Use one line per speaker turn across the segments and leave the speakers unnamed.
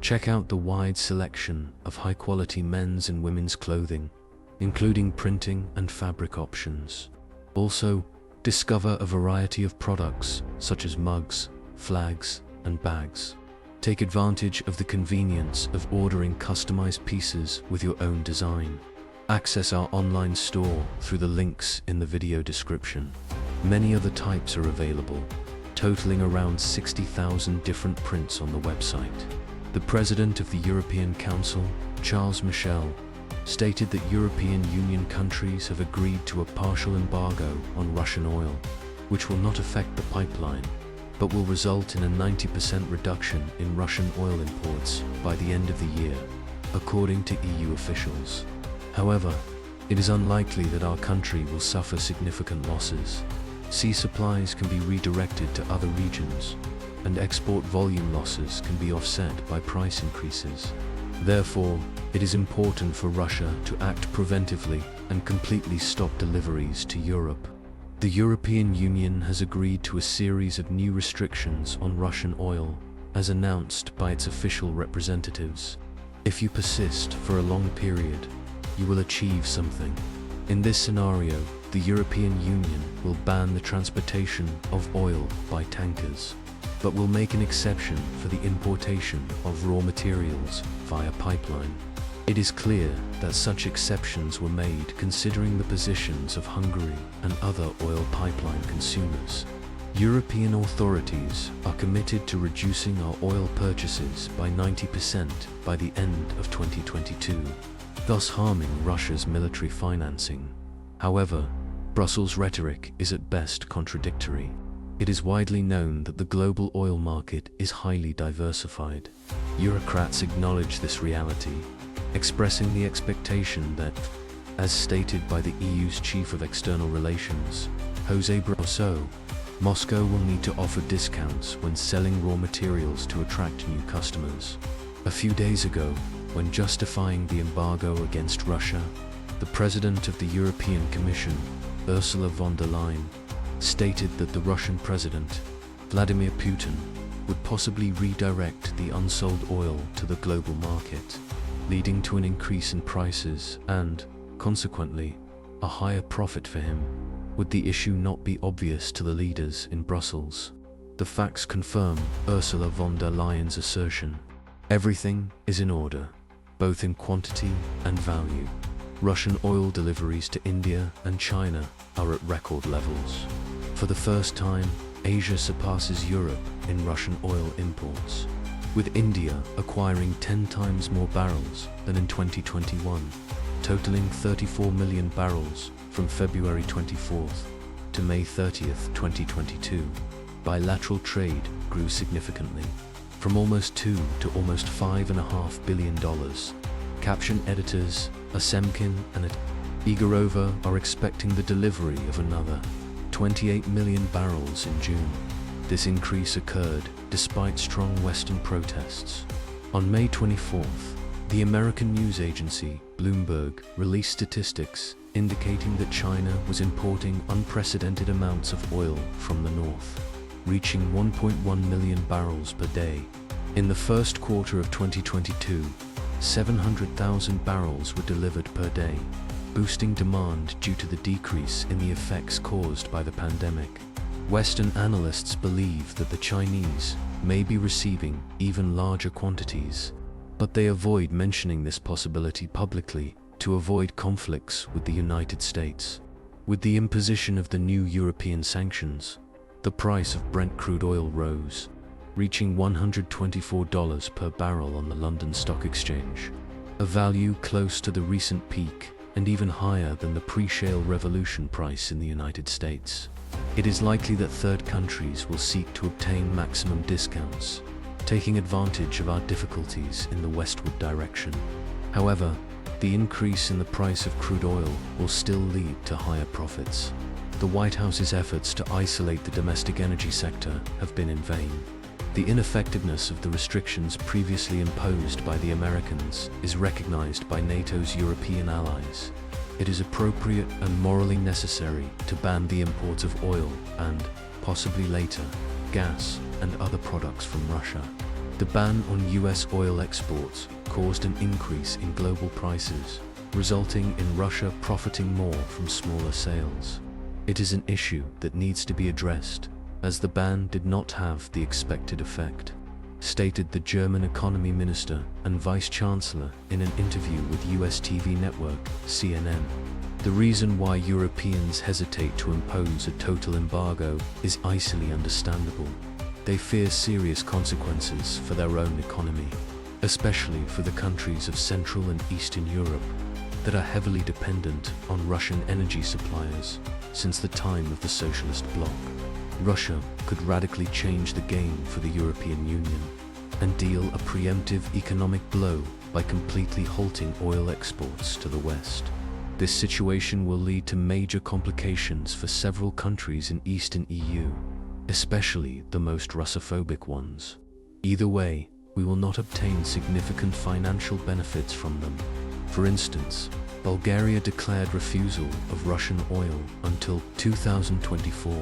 Check out the wide selection of high-quality men's and women's clothing, including printing and fabric options. Also, discover a variety of products such as mugs, flags, and bags. Take advantage of the convenience of ordering customized pieces with your own design. Access our online store through the links in the video description. Many other types are available, totaling around 60,000 different prints on the website. The President of the European Council, Charles Michel, stated that European Union countries have agreed to a partial embargo on Russian oil, which will not affect the pipeline, but will result in a 90% reduction in Russian oil imports by the end of the year, according to EU officials. However, it is unlikely that our country will suffer significant losses. Sea supplies can be redirected to other regions, and export volume losses can be offset by price increases. Therefore, it is important for Russia to act preventively and completely stop deliveries to Europe. The European Union has agreed to a series of new restrictions on Russian oil, as announced by its official representatives. If you persist for a long period, you will achieve something. In this scenario, the European Union will ban the transportation of oil by tankers, but will make an exception for the importation of raw materials via pipeline. It is clear that such exceptions were made considering the positions of Hungary and other oil pipeline consumers. European authorities are committed to reducing our oil purchases by 90% by the end of 2022, thus harming Russia's military financing. However, Brussels' rhetoric is at best contradictory. It is widely known that the global oil market is highly diversified. Bureaucrats acknowledge this reality, expressing the expectation that, as stated by the EU's Chief of External Relations, José Borrell, Moscow will need to offer discounts when selling raw materials to attract new customers. A few days ago, when justifying the embargo against Russia, the President of the European Commission, Ursula von der Leyen, stated that the Russian President, Vladimir Putin, would possibly redirect the unsold oil to the global market, leading to an increase in prices and, consequently, a higher profit for him. Would the issue not be obvious to the leaders in Brussels? The facts confirm Ursula von der Leyen's assertion. Everything is in order, both in quantity and value. Russian oil deliveries to India and China are at record levels. For the first time, Asia surpasses Europe in Russian oil imports, with India acquiring 10 times more barrels than in 2021, totaling 34 million barrels from February 24th to May 30th, 2022. Bilateral trade grew significantly, from almost $2 to almost $5.5 billion. Caption editors Asemkin and Igorova are expecting the delivery of another 28 million barrels in June. This increase occurred despite strong Western protests. On May 24th, the American news agency Bloomberg released statistics indicating that China was importing unprecedented amounts of oil from the north, reaching 1.1 million barrels per day. In the first quarter of 2022, 700,000 barrels were delivered per day, boosting demand due to the decrease in the effects caused by the pandemic. Western analysts believe that the Chinese may be receiving even larger quantities, but they avoid mentioning this possibility publicly to avoid conflicts with the United States. With the imposition of the new European sanctions, the price of Brent crude oil rose, reaching $124 per barrel on the London Stock Exchange, a value close to the recent peak and even higher than the pre-shale revolution price in the United States. It is likely that third countries will seek to obtain maximum discounts, taking advantage of our difficulties in the westward direction. However, the increase in the price of crude oil will still lead to higher profits. The White House's efforts to isolate the domestic energy sector have been in vain. The ineffectiveness of the restrictions previously imposed by the Americans is recognized by NATO's European allies. It is appropriate and morally necessary to ban the import of oil and, possibly later, gas and other products from Russia. The ban on US oil exports caused an increase in global prices, resulting in Russia profiting more from smaller sales. It is an issue that needs to be addressed, as the ban did not have the expected effect, stated the German economy minister and vice-chancellor in an interview with US TV network CNN. The reason why Europeans hesitate to impose a total embargo is easily understandable. They fear serious consequences for their own economy, especially for the countries of Central and Eastern Europe that are heavily dependent on Russian energy suppliers since the time of the socialist bloc. Russia could radically change the game for the European Union and deal a preemptive economic blow by completely halting oil exports to the West. This situation will lead to major complications for several countries in Eastern EU, especially the most Russophobic ones. Either way, we will not obtain significant financial benefits from them. For instance, Bulgaria declared refusal of Russian oil until 2024.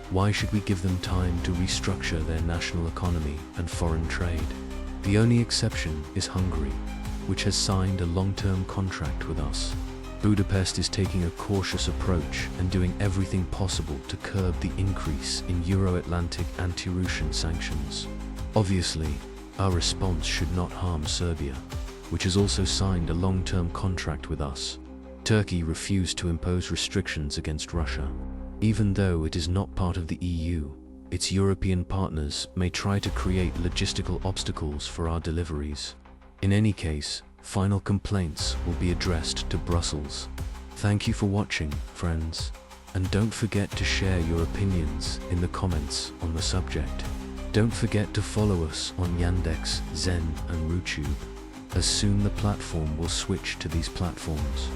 Why should we give them time to restructure their national economy and foreign trade? The only exception is Hungary, which has signed a long-term contract with us. Budapest is taking a cautious approach and doing everything possible to curb the increase in Euro-Atlantic anti-Russian sanctions. Obviously, our response should not harm Serbia, which has also signed a long-term contract with us. Turkey refused to impose restrictions against Russia. Even though it is not part of the EU, its European partners may try to create logistical obstacles for our deliveries. In any case, final complaints will be addressed to Brussels. Thank you for watching, friends, and don't forget to share your opinions in the comments on the subject. Don't forget to follow us on Yandex, Zen, and YouTube, as soon the platform will switch to these platforms.